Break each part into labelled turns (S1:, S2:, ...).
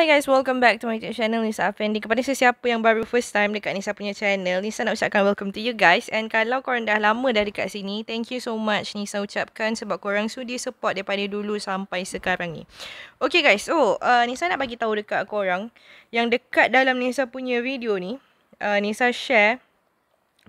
S1: Hi guys, welcome back to my channel Nisa Afendi. Kepada sesiapa yang baru first time dekat Nisa punya channel, Nisa nak ucapkan welcome to you guys. And kalau korang dah lama dah dekat sini, thank you so much Nisa ucapkan sebab korang sudi support daripada dulu sampai sekarang ni. Okay guys, so Nisa nak bagi tahu dekat korang yang dekat dalam Nisa punya video ni, Nisa share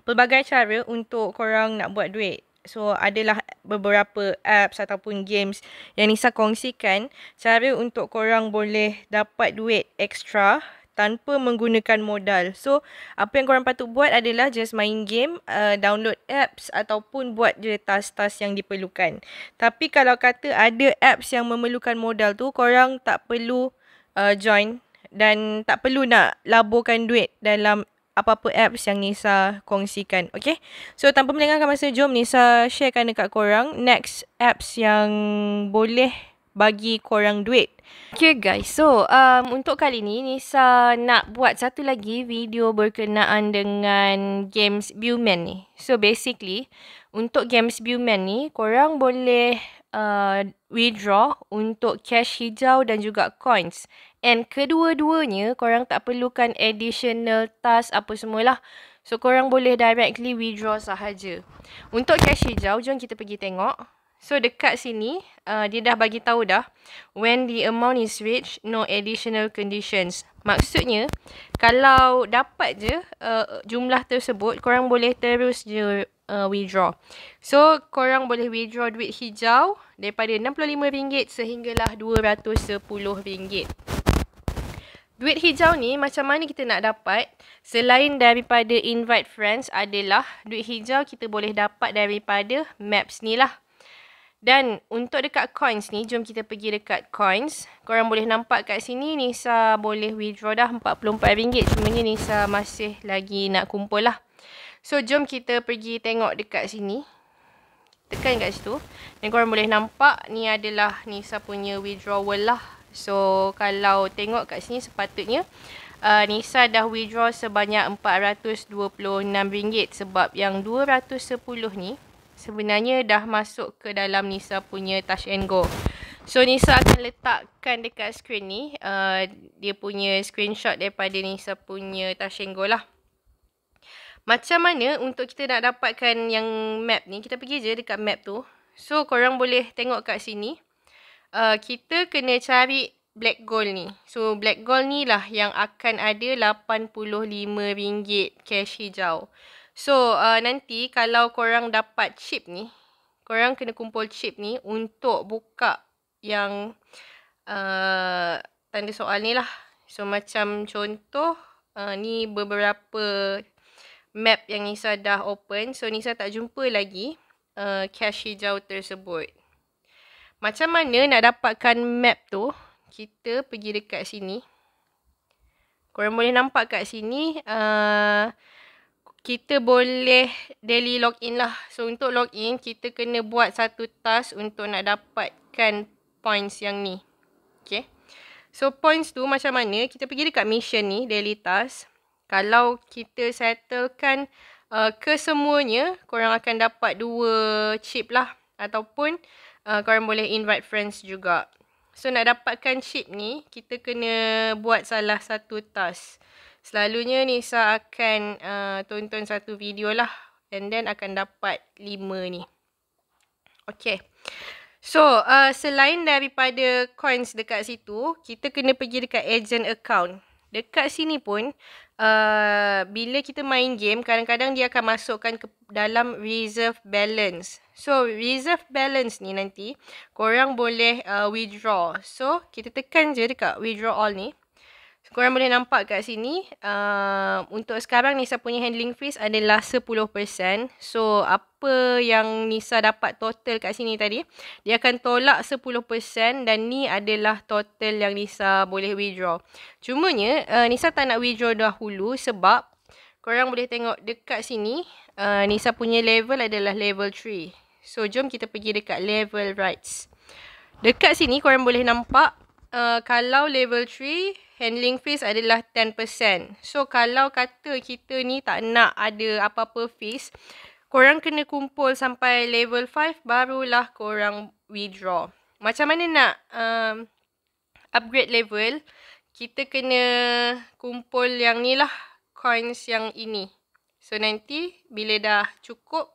S1: pelbagai cara untuk korang nak buat duit. So, adalah beberapa apps ataupun games yang Nisa kongsikan cara untuk korang boleh dapat duit extra tanpa menggunakan modal. So, apa yang korang patut buat adalah just main game, download apps ataupun buat je task-task yang diperlukan. Tapi kalau kata ada apps yang memerlukan modal tu, korang tak perlu join dan tak perlu nak laburkan duit dalam apa-apa apps yang Nisa kongsikan. Okay? So, tanpa melengahkan masa, jom Nisa sharekan dekat korang next apps yang boleh bagi korang duit. Okay guys, so untuk kali ni Nisa nak buat satu lagi video berkenaan dengan games Billman ni. So, basically, untuk games Billman ni, korang boleh withdraw untuk cash hijau dan juga coins. And kedua-duanya, korang tak perlukan additional task apa semualah. So, korang boleh directly withdraw sahaja. Untuk cash hijau, jom kita pergi tengok. So, dekat sini, dia dah bagi tahu dah. When the amount is reached, no additional conditions. Maksudnya, kalau dapat je jumlah tersebut, korang boleh terus je withdraw. So, korang boleh withdraw duit hijau daripada RM65 sehinggalah RM210. Duit hijau ni macam mana kita nak dapat? Selain daripada invite friends adalah duit hijau kita boleh dapat daripada maps ni lah. Dan untuk dekat coins ni, jom kita pergi dekat coins. Korang boleh nampak kat sini Nisa boleh withdraw dah RM44. Cumanya Nisa masih lagi nak kumpul lah. So, jom kita pergi tengok dekat sini. Tekan kat situ. Dan korang boleh nampak ni adalah Nisa punya withdrawal lah. So, kalau tengok kat sini sepatutnya Nisa dah withdraw sebanyak RM426 sebab yang 210 ni sebenarnya dah masuk ke dalam Nisa punya Touch and Go. So, Nisa akan letakkan dekat screen ni dia punya screenshot daripada Nisa punya Touch and Go lah. Macam mana untuk kita nak dapatkan yang map ni? Kita pergi je dekat map tu. So, korang boleh tengok kat sini. Kita kena cari black gold ni. So, black gold ni lah yang akan ada RM85 cash hijau. So, nanti kalau korang dapat chip ni, korang kena kumpul chip ni untuk buka yang tanda soal ni lah. So, macam contoh, ni beberapa map yang Nisa dah open. So, Nisa tak jumpa lagi cash hijau tersebut. Macam mana nak dapatkan map tu? Kita pergi dekat sini. Korang boleh nampak kat sini. Kita boleh daily login lah. So, untuk login, kita kena buat satu task untuk nak dapatkan points yang ni. Okay. So, points tu macam mana? Kita pergi dekat mission ni, daily task. Kalau kita settlekan kesemuanya, korang akan dapat 2 chip lah. Ataupun korang boleh invite friends juga. So, nak dapatkan chip ni, kita kena buat salah satu task. Selalunya Nisa akan tonton satu video lah. And then akan dapat 5 ni. Okay. So, selain daripada coins dekat situ, kita kena pergi dekat agent account. Dekat sini pun, bila kita main game, kadang-kadang dia akan masukkan ke dalam reserve balance. So, reserve balance ni nanti, korang boleh withdraw. So, kita tekan je dekat withdraw all ni. So, korang boleh nampak kat sini, untuk sekarang Nisa punya handling fees adalah 10%. So, apa yang Nisa dapat total kat sini tadi, dia akan tolak 10% dan ni adalah total yang Nisa boleh withdraw. Cumanya, Nisa tak nak withdraw dahulu sebab korang boleh tengok dekat sini, Nisa punya level adalah level 3. So, jom kita pergi dekat level rights. Dekat sini korang boleh nampak, kalau level 3, handling fees adalah 10%. So, kalau kata kita ni tak nak ada apa-apa fees, korang kena kumpul sampai level 5, barulah korang withdraw. Macam mana nak upgrade level? kita kena kumpul yang ni lah, coins yang ini. So nanti bila dah cukup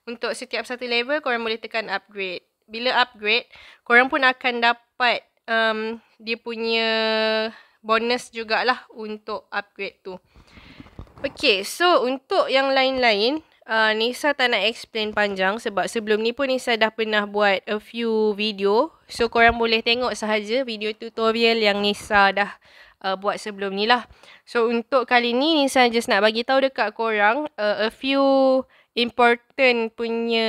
S1: untuk setiap satu level, korang boleh tekan upgrade. Bila upgrade, korang pun akan dapat dia punya bonus jugalah untuk upgrade tu. Okay, so untuk yang lain-lain, Nisa tak nak explain panjang sebab sebelum ni pun Nisa dah pernah buat a few video. So korang boleh tengok sahaja video tutorial yang Nisa dah buat sebelum ni lah. So untuk kali ni Nisa just nak bagi tahu dekat korang a few important punya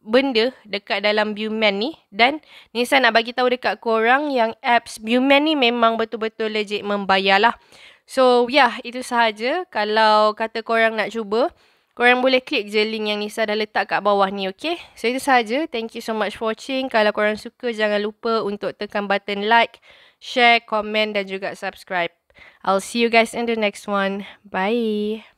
S1: benda dekat dalam Viewman ni. Dan Nisa nak bagi tahu dekat korang yang apps Viewman ni memang betul-betul legit membayar lah. So itu sahaja. Kalau kata korang nak cuba, korang boleh klik je link yang Nisa dah letak kat bawah ni, okay? So itu sahaja. Thank you so much for watching. Kalau korang suka, jangan lupa untuk tekan button like, share, komen dan juga subscribe. I'll see you guys in the next one. Bye.